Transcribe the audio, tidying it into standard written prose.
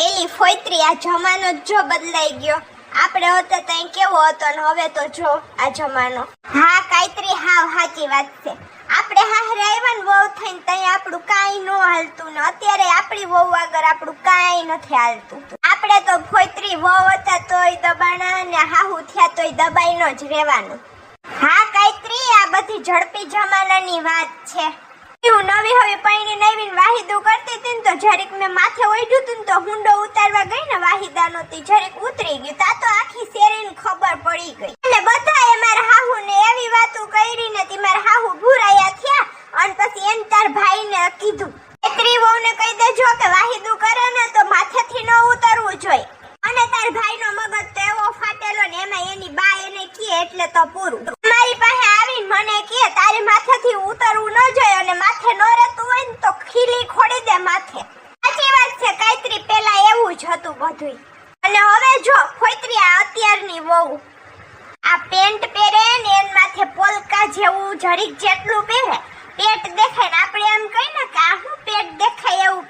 એલી ફોઈત્રી, આ જમાનો જ જો બદલાઈ ગયો. આપણે હોતા તઈ કેવો હતો ને હવે તો જો આ જમાનો. હા કાયત્રી, હાવ સાચી વાત છે. આપણે હાહરે આવ્યા ને વહુ થઈને તઈ આપણું કાંઈ ન હાલતું ને અત્યારે આપણી વહુ આગળ આપણું કાંઈ નથી હાલતું. આપણે તો ફોઈત્રી વહુ હતા તોય દબાણા ને હાહુ થયા તોય દબાઈનો જ રહેવાનું. હા કાયત્રી, આ બધી ઝડપી જમાનાની વાત છે. હું નવી હવે પૈણી નવીન વાહિદું કરતી હતી ને તો જરીક મેં માથે ઓઢ્યું હતું ને તો હુંડો ઉતારવા ગઈ ને વાહિદાનો તી જરીક ઉતરી ગયું. તા તો આખી શેરીને ખબર પડી ગઈ અને બધાએ મારા હાહુને એવી વાતો કરી ને તી મારા હાહુ ભૂરાયા થયા. અને પછી એન તાર ભાઈને કીધું, એત્રી વહુને કહી દેજો કે વાહિદું કરે ને તો માથેથી ન ઉતરવું જોઈએ. અને તાર ભાઈનો મગજ તો એવો ફાટેલો ને એમાં એની બા એને કહે એટલે તો પૂરું. મારી પાસે આવીને મને કહે તારે માથેથી ઉતરવું ન જોઈએ અને માથે ન રહેતું હોય ને તો ખીલી ખોડી દે માથે. સાચી વાત છે કાયત્રી, પેલા એવું જ હતું બધું. અને હવે જો ફોઈત્રી, આ અત્યારની વહુ આ પેન્ટ પહેરે ને એન માથે પોલકા જેવું જરીક જેટલું પહેરે, પેટ દેખાય ને આપણે એમ કહી ને કે આ હું પેટ દેખાય એવું